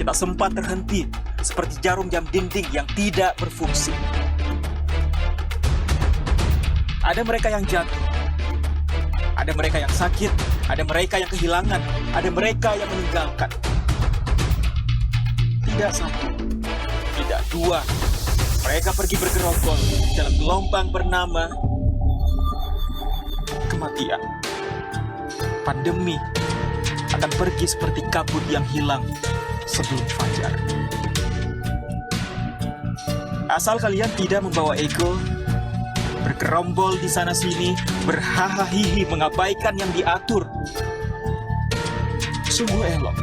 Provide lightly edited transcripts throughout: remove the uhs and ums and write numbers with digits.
kita sempat terhenti seperti jarum jam dinding yang tidak berfungsi. Ada mereka yang jatuh, ada mereka yang sakit, ada mereka yang kehilangan, ada mereka yang meninggalkan. Tidak satu, tidak dua, mereka pergi bergerombol dalam gelombang bernama kematian. Pandemi akan pergi seperti kabut yang hilang sebelum fajar. Asal kalian tidak membawa ego, bergerombol di sana-sini, berhahaha mengabaikan yang diatur. Sungguh elok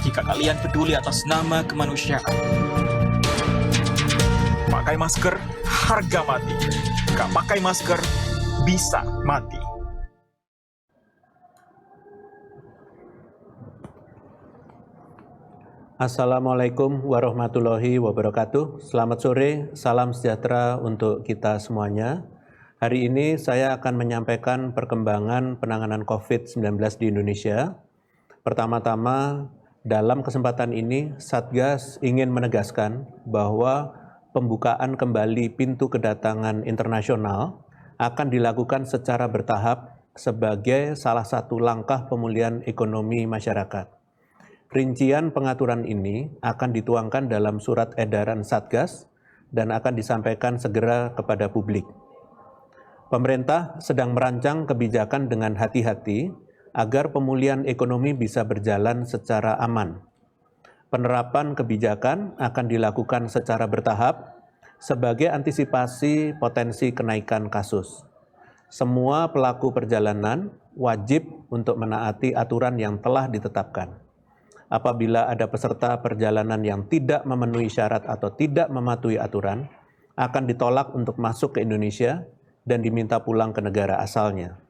jika kalian peduli atas nama kemanusiaan. Pakai masker, harga mati. Gak pakai masker, bisa mati. Assalamualaikum warahmatullahi wabarakatuh. Selamat sore, salam sejahtera untuk kita semuanya. Hari ini saya akan menyampaikan perkembangan penanganan COVID-19 di Indonesia. Pertama-tama, dalam kesempatan ini Satgas ingin menegaskan bahwa pembukaan kembali pintu kedatangan internasional akan dilakukan secara bertahap sebagai salah satu langkah pemulihan ekonomi masyarakat. Rincian pengaturan ini akan dituangkan dalam surat edaran Satgas dan akan disampaikan segera kepada publik. Pemerintah sedang merancang kebijakan dengan hati-hati agar pemulihan ekonomi bisa berjalan secara aman. Penerapan kebijakan akan dilakukan secara bertahap sebagai antisipasi potensi kenaikan kasus. Semua pelaku perjalanan wajib untuk menaati aturan yang telah ditetapkan. Apabila ada peserta perjalanan yang tidak memenuhi syarat atau tidak mematuhi aturan, akan ditolak untuk masuk ke Indonesia dan diminta pulang ke negara asalnya.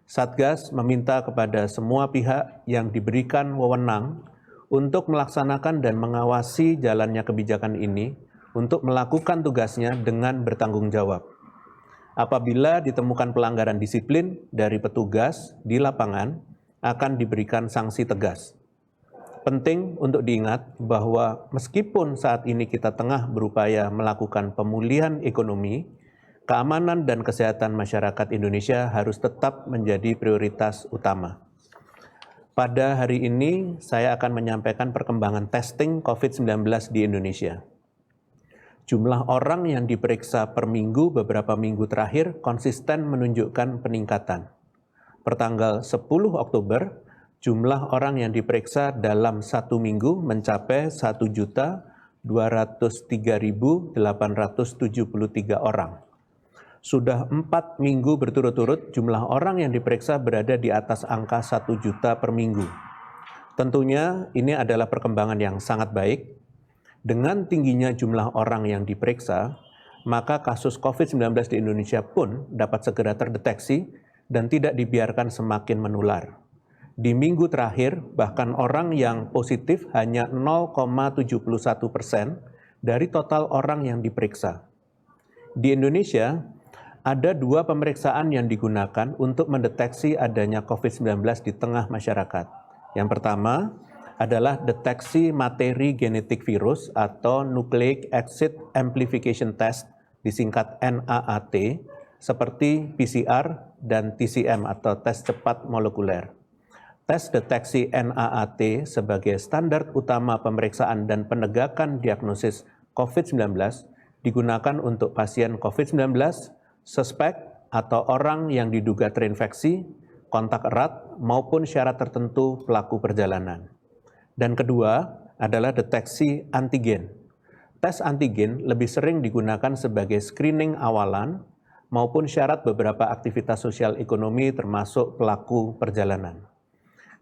Satgas meminta kepada semua pihak yang diberikan wewenang untuk melaksanakan dan mengawasi jalannya kebijakan ini untuk melakukan tugasnya dengan bertanggung jawab. Apabila ditemukan pelanggaran disiplin dari petugas di lapangan, akan diberikan sanksi tegas. Penting untuk diingat bahwa meskipun saat ini kita tengah berupaya melakukan pemulihan ekonomi, keamanan dan kesehatan masyarakat Indonesia harus tetap menjadi prioritas utama. Pada hari ini, saya akan menyampaikan perkembangan testing COVID-19 di Indonesia. Jumlah orang yang diperiksa per minggu beberapa minggu terakhir konsisten menunjukkan peningkatan. Pertanggal 10 Oktober, jumlah orang yang diperiksa dalam satu minggu mencapai 1.203.873 orang. Sudah 4 minggu berturut-turut jumlah orang yang diperiksa berada di atas angka 1 juta per minggu. Tentunya ini adalah perkembangan yang sangat baik. Dengan tingginya jumlah orang yang diperiksa, maka kasus COVID-19 di Indonesia pun dapat segera terdeteksi dan tidak dibiarkan semakin menular. Di minggu terakhir, bahkan orang yang positif hanya 0,71% dari total orang yang diperiksa. Di Indonesia, ada 2 pemeriksaan yang digunakan untuk mendeteksi adanya COVID-19 di tengah masyarakat. Yang pertama adalah deteksi materi genetik virus atau Nucleic Acid Amplification Test, disingkat NAAT, seperti PCR dan TCM atau tes cepat molekuler. Tes deteksi NAAT sebagai standar utama pemeriksaan dan penegakan diagnosis COVID-19 digunakan untuk pasien COVID-19, suspek atau orang yang diduga terinfeksi, kontak erat, maupun syarat tertentu pelaku perjalanan. Dan kedua adalah deteksi antigen. Tes antigen lebih sering digunakan sebagai screening awalan maupun syarat beberapa aktivitas sosial ekonomi termasuk pelaku perjalanan.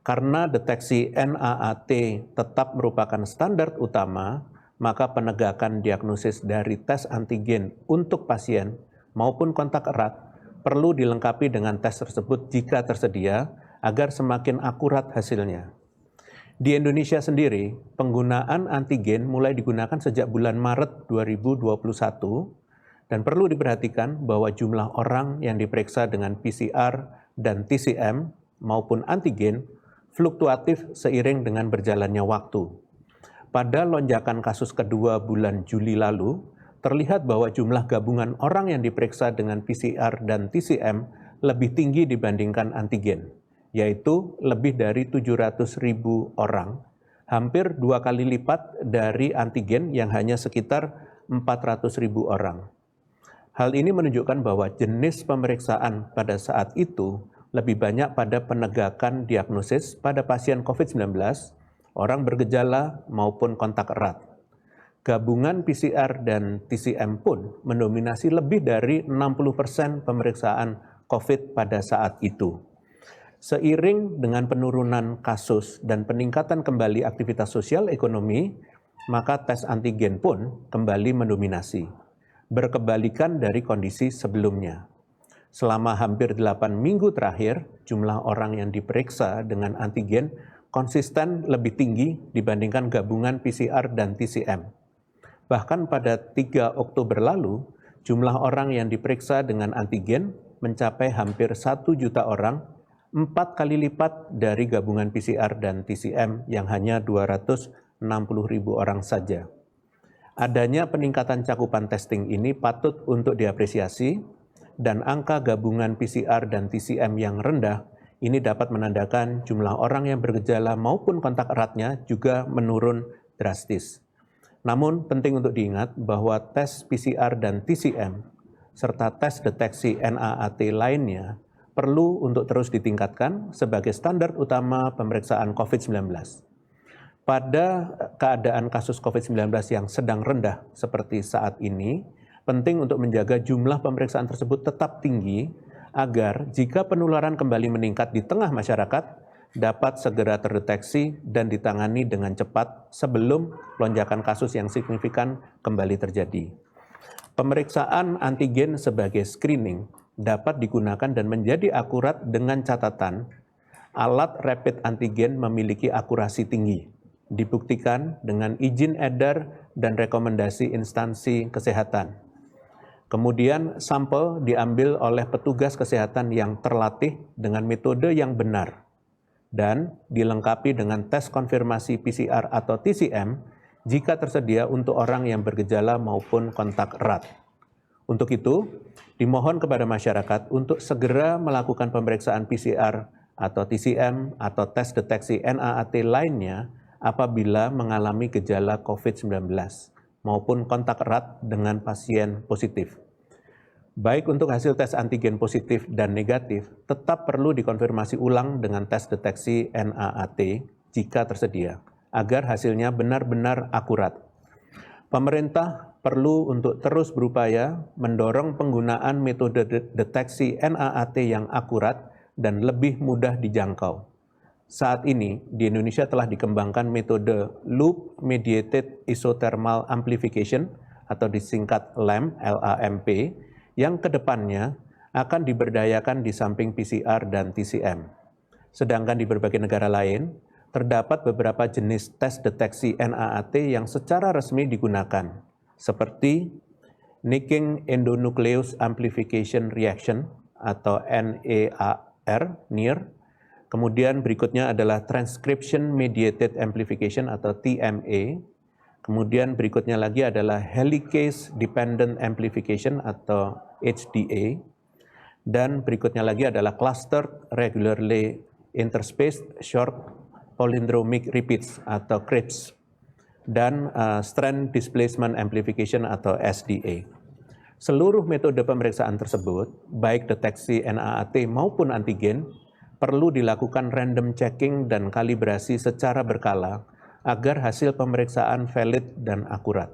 Karena deteksi NAAT tetap merupakan standar utama, maka penegakan diagnosis dari tes antigen untuk pasien maupun kontak erat perlu dilengkapi dengan tes tersebut jika tersedia agar semakin akurat hasilnya. Di Indonesia sendiri, penggunaan antigen mulai digunakan sejak bulan Maret 2021 dan perlu diperhatikan bahwa jumlah orang yang diperiksa dengan PCR dan TCM maupun antigen fluktuatif seiring dengan berjalannya waktu. pada lonjakan kasus kedua bulan Juli lalu, terlihat bahwa jumlah gabungan orang yang diperiksa dengan PCR dan TCM lebih tinggi dibandingkan antigen, yaitu lebih dari 700.000 orang, hampir 2 kali lipat dari antigen yang hanya sekitar 400.000 orang. Hal ini menunjukkan bahwa jenis pemeriksaan pada saat itu lebih banyak pada penegakan diagnosis pada pasien COVID-19, orang bergejala maupun kontak erat. Gabungan PCR dan TCM pun mendominasi lebih dari 60% pemeriksaan COVID pada saat itu. Seiring dengan penurunan kasus dan peningkatan kembali aktivitas sosial ekonomi, maka tes antigen pun kembali mendominasi, berkebalikan dari kondisi sebelumnya. Selama hampir 8 minggu terakhir, jumlah orang yang diperiksa dengan antigen konsisten lebih tinggi dibandingkan gabungan PCR dan TCM. Bahkan pada 3 Oktober lalu, jumlah orang yang diperiksa dengan antigen mencapai hampir 1 juta orang, 4 kali lipat dari gabungan PCR dan TCM yang hanya 260.000 orang saja. Adanya peningkatan cakupan testing ini patut untuk diapresiasi, dan angka gabungan PCR dan TCM yang rendah ini dapat menandakan jumlah orang yang bergejala maupun kontak eratnya juga menurun drastis. Namun penting untuk diingat bahwa tes PCR dan TCM serta tes deteksi NAAT lainnya perlu untuk terus ditingkatkan sebagai standar utama pemeriksaan COVID-19. Pada keadaan kasus COVID-19 yang sedang rendah seperti saat ini, penting untuk menjaga jumlah pemeriksaan tersebut tetap tinggi agar jika penularan kembali meningkat di tengah masyarakat, dapat segera terdeteksi dan ditangani dengan cepat sebelum lonjakan kasus yang signifikan kembali terjadi. Pemeriksaan antigen sebagai screening dapat digunakan dan menjadi akurat dengan catatan alat rapid antigen memiliki akurasi tinggi, dibuktikan dengan izin edar dan rekomendasi instansi kesehatan. Kemudian sampel diambil oleh petugas kesehatan yang terlatih dengan metode yang benar dan dilengkapi dengan tes konfirmasi PCR atau TCM jika tersedia untuk orang yang bergejala maupun kontak erat. Untuk itu, dimohon kepada masyarakat untuk segera melakukan pemeriksaan PCR atau TCM atau tes deteksi NAAT lainnya apabila mengalami gejala COVID-19 maupun kontak erat dengan pasien positif. Baik untuk hasil tes antigen positif dan negatif, tetap perlu dikonfirmasi ulang dengan tes deteksi NAAT jika tersedia, agar hasilnya benar-benar akurat. Pemerintah perlu untuk terus berupaya mendorong penggunaan metode deteksi NAAT yang akurat dan lebih mudah dijangkau. Saat ini, di Indonesia telah dikembangkan metode Loop Mediated Isothermal Amplification atau disingkat LAMP, LAMP, yang kedepannya akan diberdayakan di samping PCR dan TCM. Sedangkan di berbagai negara lain, terdapat beberapa jenis tes deteksi NAAT yang secara resmi digunakan, seperti Nicking Endonuclease Amplification Reaction atau NEAR, kemudian berikutnya adalah Transcription Mediated Amplification atau TMA, kemudian berikutnya lagi adalah Helicase Dependent Amplification atau HDA, dan berikutnya lagi adalah Clustered Regularly Interspaced Short Palindromic Repeats atau CRISP, dan Strand Displacement Amplification atau SDA. Seluruh metode pemeriksaan tersebut, baik deteksi NAAT maupun antigen, perlu dilakukan random checking dan kalibrasi secara berkala agar hasil pemeriksaan valid dan akurat.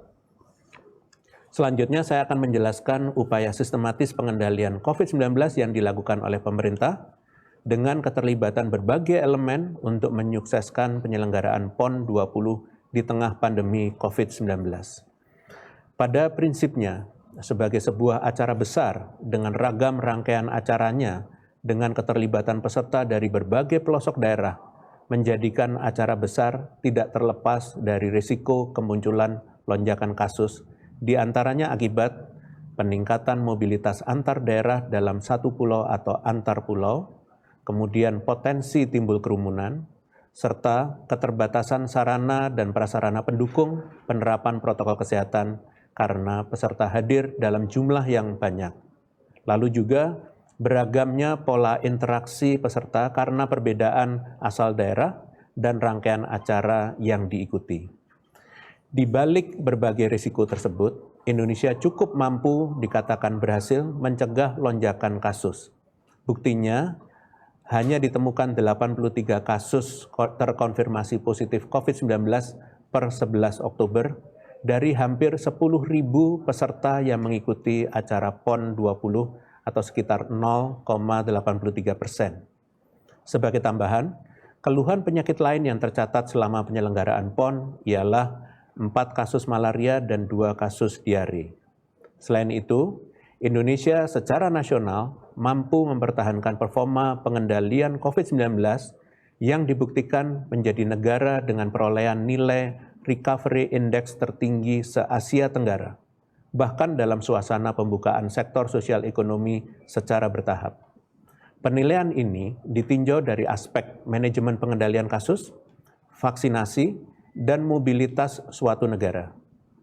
Selanjutnya saya akan menjelaskan upaya sistematis pengendalian COVID-19 yang dilakukan oleh pemerintah dengan keterlibatan berbagai elemen untuk menyukseskan penyelenggaraan PON 20 di tengah pandemi COVID-19. Pada prinsipnya, sebagai sebuah acara besar dengan ragam rangkaian acaranya dengan keterlibatan peserta dari berbagai pelosok daerah, menjadikan acara besar tidak terlepas dari risiko kemunculan lonjakan kasus, di antaranya akibat peningkatan mobilitas antar daerah dalam satu pulau atau antar pulau, kemudian potensi timbul kerumunan, serta keterbatasan sarana dan prasarana pendukung penerapan protokol kesehatan karena peserta hadir dalam jumlah yang banyak. Lalu juga beragamnya pola interaksi peserta karena perbedaan asal daerah dan rangkaian acara yang diikuti. Di balik berbagai risiko tersebut, Indonesia cukup mampu dikatakan berhasil mencegah lonjakan kasus. Buktinya, hanya ditemukan 83 kasus terkonfirmasi positif COVID-19 per 11 Oktober dari hampir 10.000 peserta yang mengikuti acara PON 20 atau sekitar 0,83%. Sebagai tambahan, keluhan penyakit lain yang tercatat selama penyelenggaraan PON ialah 4 kasus malaria dan 2 kasus diare. Selain itu, Indonesia secara nasional mampu mempertahankan performa pengendalian COVID-19 yang dibuktikan menjadi negara dengan perolehan nilai Recovery Index tertinggi se-Asia Tenggara, bahkan dalam suasana pembukaan sektor sosial ekonomi secara bertahap. Penilaian ini ditinjau dari aspek manajemen pengendalian kasus, vaksinasi, dan mobilitas suatu negara.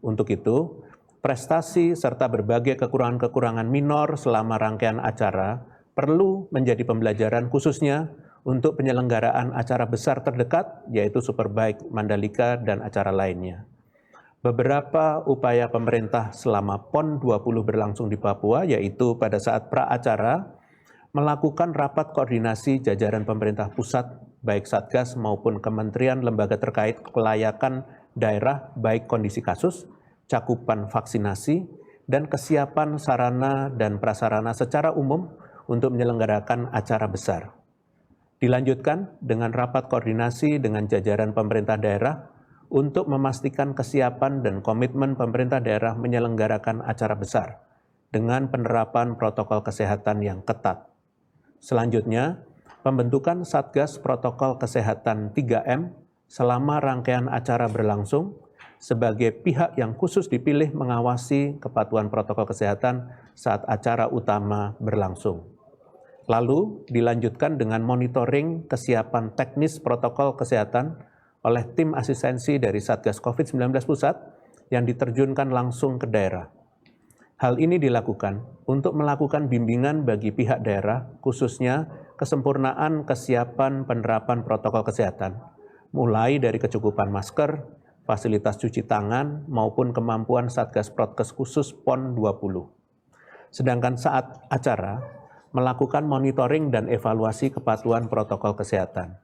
Untuk itu, prestasi serta berbagai kekurangan-kekurangan minor selama rangkaian acara perlu menjadi pembelajaran khususnya untuk penyelenggaraan acara besar terdekat, yaitu Superbike Mandalika dan acara lainnya. Beberapa upaya pemerintah selama PON 20 berlangsung di Papua, yaitu pada saat pra-acara, melakukan rapat koordinasi jajaran pemerintah pusat, baik Satgas maupun kementerian lembaga terkait kelayakan daerah, baik kondisi kasus, cakupan vaksinasi, dan kesiapan sarana dan prasarana secara umum untuk menyelenggarakan acara besar. Dilanjutkan dengan rapat koordinasi dengan jajaran pemerintah daerah untuk memastikan kesiapan dan komitmen pemerintah daerah menyelenggarakan acara besar dengan penerapan protokol kesehatan yang ketat. Selanjutnya, pembentukan Satgas Protokol Kesehatan 3M selama rangkaian acara berlangsung sebagai pihak yang khusus dipilih mengawasi kepatuhan protokol kesehatan saat acara utama berlangsung. Lalu dilanjutkan dengan monitoring kesiapan teknis protokol kesehatan oleh tim asistensi dari Satgas COVID-19 Pusat yang diterjunkan langsung ke daerah. Hal ini dilakukan untuk melakukan bimbingan bagi pihak daerah, khususnya kesempurnaan kesiapan penerapan protokol kesehatan, mulai dari kecukupan masker, fasilitas cuci tangan, maupun kemampuan Satgas Protokes khusus PON 20. Sedangkan saat acara, melakukan monitoring dan evaluasi kepatuhan protokol kesehatan.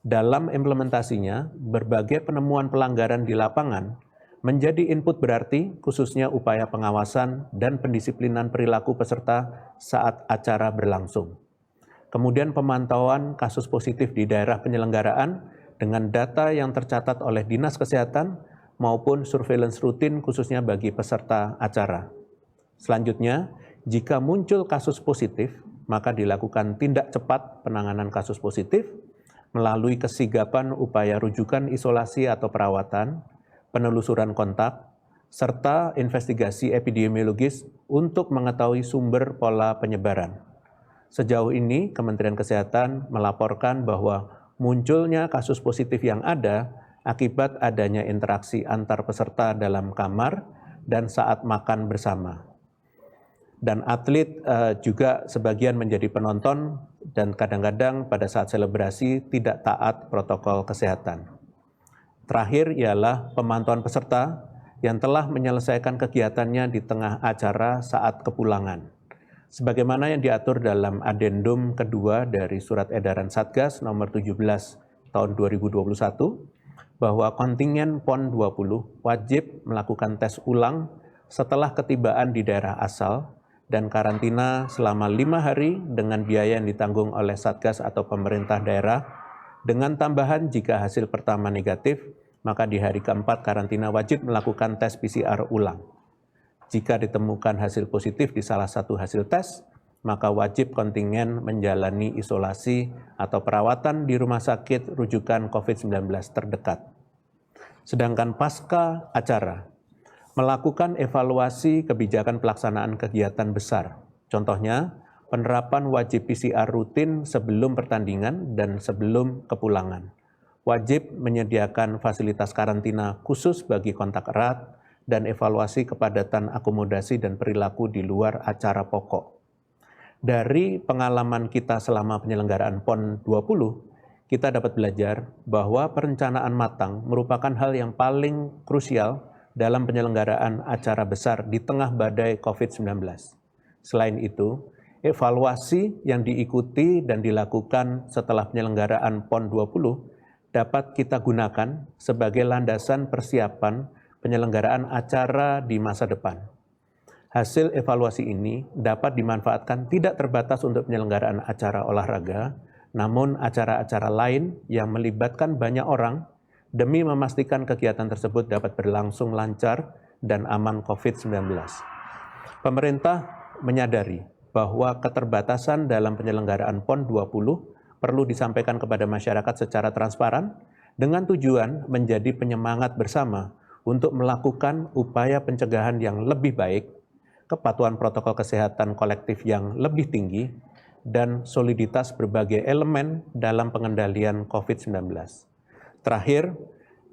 Dalam implementasinya, berbagai penemuan pelanggaran di lapangan menjadi input berarti, khususnya upaya pengawasan dan pendisiplinan perilaku peserta saat acara berlangsung. Kemudian pemantauan kasus positif di daerah penyelenggaraan dengan data yang tercatat oleh Dinas Kesehatan maupun surveillance rutin khususnya bagi peserta acara. Selanjutnya, jika muncul kasus positif, maka dilakukan tindak cepat penanganan kasus positif melalui kesigapan upaya rujukan isolasi atau perawatan, penelusuran kontak, serta investigasi epidemiologis untuk mengetahui sumber pola penyebaran. Sejauh ini, Kementerian Kesehatan melaporkan bahwa munculnya kasus positif yang ada akibat adanya interaksi antar peserta dalam kamar dan saat makan bersama. Dan atlet juga sebagian menjadi penonton dan kadang-kadang pada saat selebrasi tidak taat protokol kesehatan. Terakhir ialah pemantauan peserta yang telah menyelesaikan kegiatannya di tengah acara saat kepulangan. Sebagaimana yang diatur dalam adendum kedua dari Surat Edaran Satgas nomor 17 tahun 2021, bahwa kontingen PON 20 wajib melakukan tes ulang setelah ketibaan di daerah asal dan karantina selama 5 hari dengan biaya yang ditanggung oleh Satgas atau pemerintah daerah, dengan tambahan jika hasil pertama negatif, maka di hari keempat karantina wajib melakukan tes PCR ulang. Jika ditemukan hasil positif di salah satu hasil tes, maka wajib kontingen menjalani isolasi atau perawatan di rumah sakit rujukan COVID-19 terdekat. Sedangkan pasca acara, melakukan evaluasi kebijakan pelaksanaan kegiatan besar. Contohnya, penerapan wajib PCR rutin sebelum pertandingan dan sebelum kepulangan. wajib menyediakan fasilitas karantina khusus bagi kontak erat, dan evaluasi kepadatan akomodasi dan perilaku di luar acara pokok. Dari pengalaman kita selama penyelenggaraan PON 20, kita dapat belajar bahwa perencanaan matang merupakan hal yang paling krusial dalam penyelenggaraan acara besar di tengah badai COVID-19. Selain itu, evaluasi yang diikuti dan dilakukan setelah penyelenggaraan PON 20 dapat kita gunakan sebagai landasan persiapan penyelenggaraan acara di masa depan. Hasil evaluasi ini dapat dimanfaatkan tidak terbatas untuk penyelenggaraan acara olahraga, namun acara-acara lain yang melibatkan banyak orang demi memastikan kegiatan tersebut dapat berlangsung lancar dan aman COVID-19. Pemerintah menyadari bahwa keterbatasan dalam penyelenggaraan PON 20 perlu disampaikan kepada masyarakat secara transparan dengan tujuan menjadi penyemangat bersama untuk melakukan upaya pencegahan yang lebih baik, kepatuhan protokol kesehatan kolektif yang lebih tinggi, dan soliditas berbagai elemen dalam pengendalian COVID-19. Terakhir,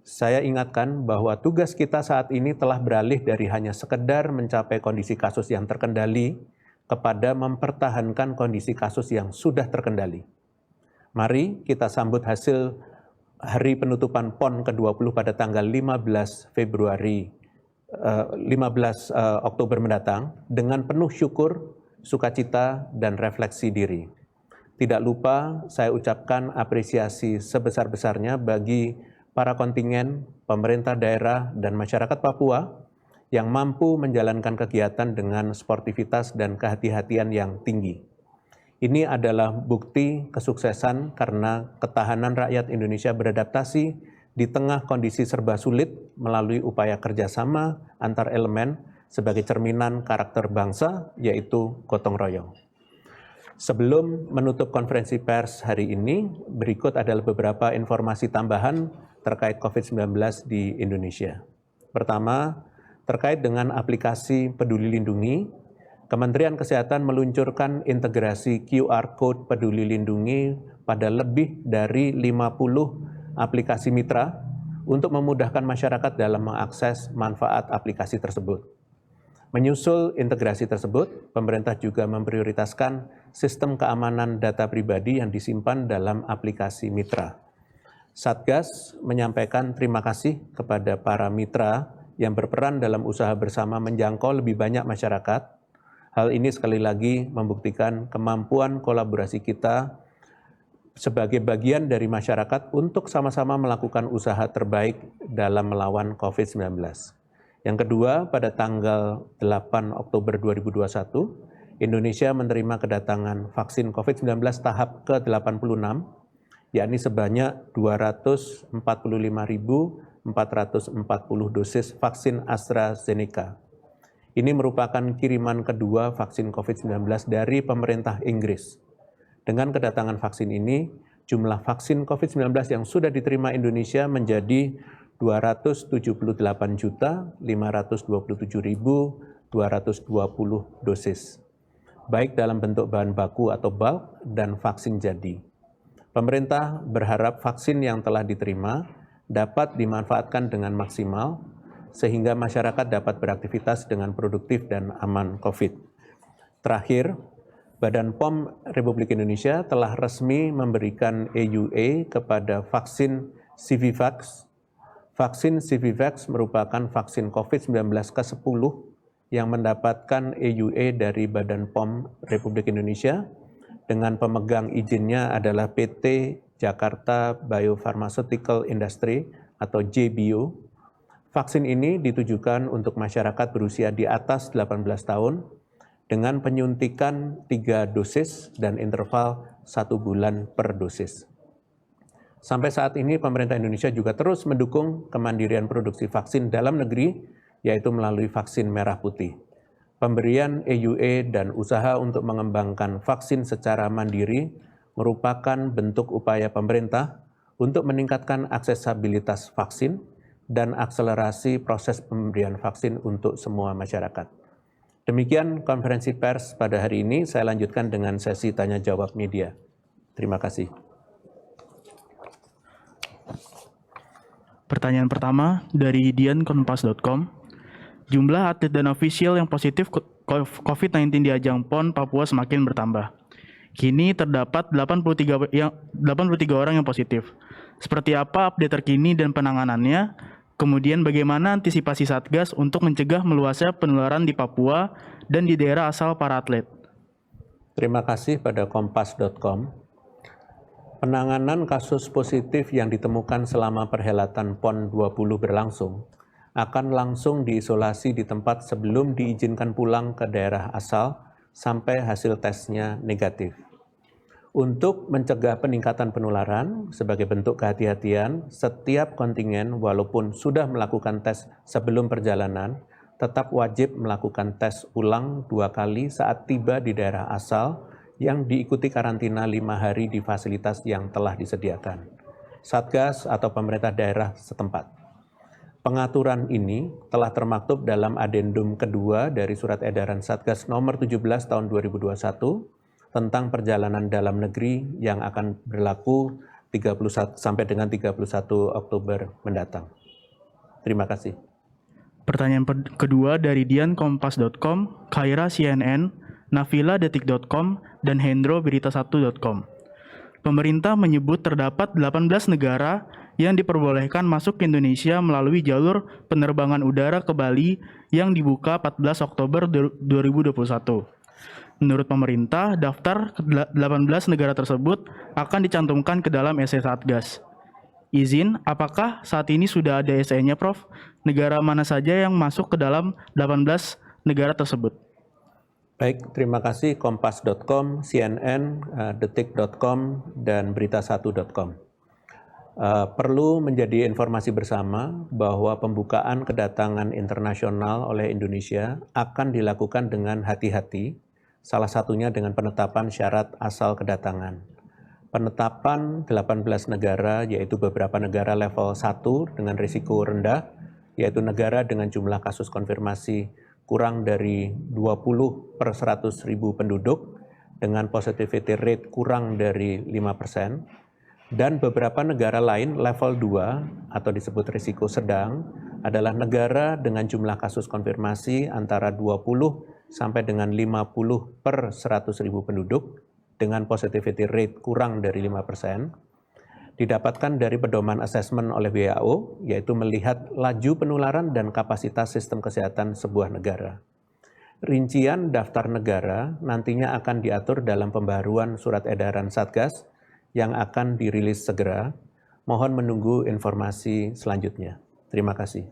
saya ingatkan bahwa tugas kita saat ini telah beralih dari hanya sekedar mencapai kondisi kasus yang terkendali kepada mempertahankan kondisi kasus yang sudah terkendali. Mari kita sambut hasil hari penutupan PON ke-20 pada tanggal 15 Oktober mendatang dengan penuh syukur, sukacita, dan refleksi diri. Tidak lupa saya ucapkan apresiasi sebesar-besarnya bagi para kontingen, pemerintah daerah, dan masyarakat Papua yang mampu menjalankan kegiatan dengan sportivitas dan kehati-hatian yang tinggi. Ini adalah bukti kesuksesan karena ketahanan rakyat Indonesia beradaptasi di tengah kondisi serba sulit melalui upaya kerjasama antar elemen sebagai cerminan karakter bangsa, yaitu gotong royong. Sebelum menutup konferensi pers hari ini, berikut adalah beberapa informasi tambahan terkait COVID-19 di Indonesia. Pertama, terkait dengan aplikasi Peduli Lindungi, Kementerian Kesehatan meluncurkan integrasi QR Code Peduli Lindungi pada lebih dari 50 aplikasi mitra untuk memudahkan masyarakat dalam mengakses manfaat aplikasi tersebut. Menyusul integrasi tersebut, pemerintah juga memprioritaskan sistem keamanan data pribadi yang disimpan dalam aplikasi mitra. Satgas menyampaikan terima kasih kepada para mitra yang berperan dalam usaha bersama menjangkau lebih banyak masyarakat. Hal ini sekali lagi membuktikan kemampuan kolaborasi kita sebagai bagian dari masyarakat untuk sama-sama melakukan usaha terbaik dalam melawan COVID-19. Yang kedua, pada tanggal 8 Oktober 2021, Indonesia menerima kedatangan vaksin COVID-19 tahap ke-86, yakni sebanyak 245.440 dosis vaksin AstraZeneca. Ini merupakan kiriman kedua vaksin COVID-19 dari pemerintah Inggris. Dengan kedatangan vaksin ini, jumlah vaksin COVID-19 yang sudah diterima Indonesia menjadi 278.527.220 dosis, baik dalam bentuk bahan baku atau bulk dan vaksin jadi. Pemerintah berharap vaksin yang telah diterima dapat dimanfaatkan dengan maksimal, sehingga masyarakat dapat beraktivitas dengan produktif dan aman COVID. Terakhir, Badan POM Republik Indonesia telah resmi memberikan EUA kepada vaksin Civivax. Vaksin Civivax merupakan vaksin COVID-19 ke-10 yang mendapatkan EUA dari Badan POM Republik Indonesia dengan pemegang izinnya adalah PT Jakarta Biopharmaceutical Industry atau JBIO. Vaksin ini ditujukan untuk masyarakat berusia di atas 18 tahun dengan penyuntikan 3 dosis dan interval 1 bulan per dosis. Sampai saat ini, pemerintah Indonesia juga terus mendukung kemandirian produksi vaksin dalam negeri, yaitu melalui vaksin merah putih. Pemberian EUA dan usaha untuk mengembangkan vaksin secara mandiri merupakan bentuk upaya pemerintah untuk meningkatkan aksesibilitas vaksin dan akselerasi proses pemberian vaksin untuk semua masyarakat. Demikian konferensi pers pada hari ini. Saya lanjutkan dengan sesi tanya-jawab media. Terima kasih. Pertanyaan pertama dari diankompas.com. Jumlah atlet dan ofisial yang positif COVID-19 di ajang PON Papua semakin bertambah. Kini terdapat 83 orang yang positif. Seperti apa update terkini dan penanganannya? Kemudian bagaimana antisipasi Satgas untuk mencegah meluasnya penularan di Papua dan di daerah asal para atlet? Terima kasih pada kompas.com. Penanganan kasus positif yang ditemukan selama perhelatan PON 20 berlangsung akan langsung diisolasi di tempat sebelum diizinkan pulang ke daerah asal sampai hasil tesnya negatif. Untuk mencegah peningkatan penularan, sebagai bentuk kehati-hatian, setiap kontingen walaupun sudah melakukan tes sebelum perjalanan, tetap wajib melakukan tes ulang 2 kali saat tiba di daerah asal yang diikuti karantina 5 hari di fasilitas yang telah disediakan, Satgas atau pemerintah daerah setempat. Pengaturan ini telah termaktub dalam adendum kedua dari Surat Edaran Satgas nomor 17 tahun 2021 tentang perjalanan dalam negeri yang akan berlaku 31 sampai dengan 31 Oktober mendatang. Terima kasih. Pertanyaan kedua dari diankompas.com, Khaira CNN, Nafila Detik.com, dan Hendro Berita1.com. Pemerintah menyebut terdapat 18 negara yang diperbolehkan masuk ke Indonesia melalui jalur penerbangan udara ke Bali yang dibuka 14 Oktober 2021. Menurut pemerintah, daftar 18 negara tersebut akan dicantumkan ke dalam SE Satgas. Izin, apakah saat ini sudah ada SE-nya, Prof? Negara mana saja yang masuk ke dalam 18 negara tersebut? Baik, terima kasih kompas.com, CNN, detik.com, dan berita1.com. Perlu menjadi informasi bersama bahwa pembukaan kedatangan internasional oleh Indonesia akan dilakukan dengan hati-hati, salah satunya dengan penetapan syarat asal kedatangan. Penetapan 18 negara, yaitu beberapa negara level 1 dengan risiko rendah, yaitu negara dengan jumlah kasus konfirmasi kurang dari 20 per 100.000 penduduk, dengan positivity rate kurang dari 5%, dan beberapa negara lain level 2 atau disebut risiko sedang adalah negara dengan jumlah kasus konfirmasi antara 20 sampai dengan 50 per 100.000 penduduk dengan positivity rate kurang dari 5%, didapatkan dari pedoman asesmen oleh WHO, yaitu melihat laju penularan dan kapasitas sistem kesehatan sebuah negara. Rincian daftar negara nantinya akan diatur dalam pembaruan surat edaran Satgas yang akan dirilis segera. Mohon menunggu informasi selanjutnya. Terima kasih.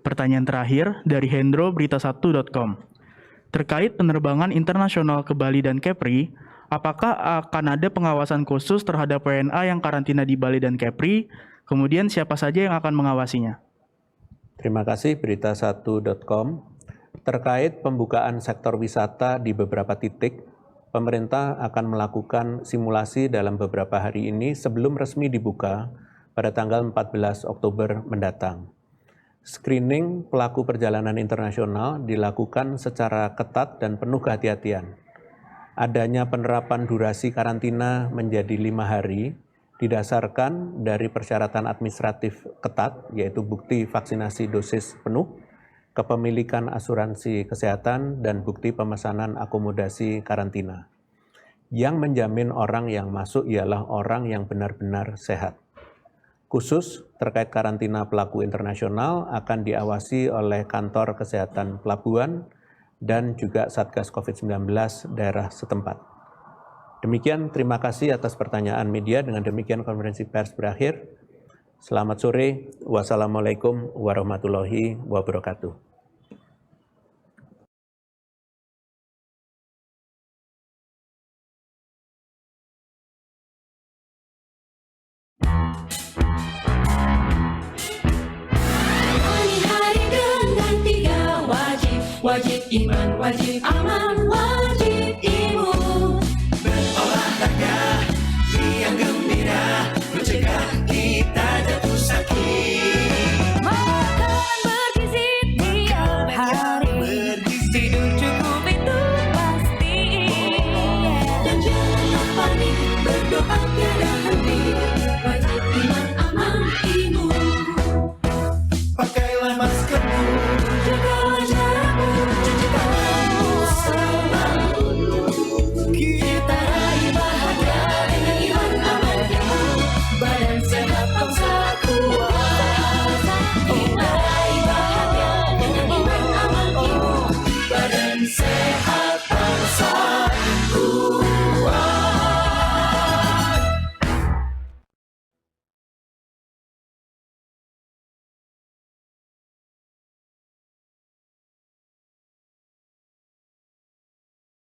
Pertanyaan terakhir dari Hendro Berita1.com. Terkait penerbangan internasional ke Bali dan Kepri, apakah akan ada pengawasan khusus terhadap WNA yang karantina di Bali dan Kepri? Kemudian siapa saja yang akan mengawasinya? Terima kasih berita1.com. Terkait pembukaan sektor wisata di beberapa titik, pemerintah akan melakukan simulasi dalam beberapa hari ini sebelum resmi dibuka pada tanggal 14 Oktober mendatang. Screening pelaku perjalanan internasional dilakukan secara ketat dan penuh kehati-hatian. Adanya penerapan durasi karantina menjadi 5 hari didasarkan dari persyaratan administratif ketat, yaitu bukti vaksinasi dosis penuh, kepemilikan asuransi kesehatan, dan bukti pemesanan akomodasi karantina. Yang menjamin orang yang masuk ialah orang yang benar-benar sehat. Khusus terkait karantina pelaku internasional akan diawasi oleh Kantor Kesehatan Pelabuhan dan juga Satgas COVID-19 daerah setempat. Demikian, terima kasih atas pertanyaan media. Dengan demikian konferensi pers berakhir. Selamat sore. Wassalamualaikum warahmatullahi wabarakatuh. Wajib iman, wajib aman, wajib imun. Berolahraga, riang gembira, mencegah kita jatuh sakit. Makan bergizi tiap hari, tidur cukup itu pasti. Dan jangan panik, berdoa tiada henti.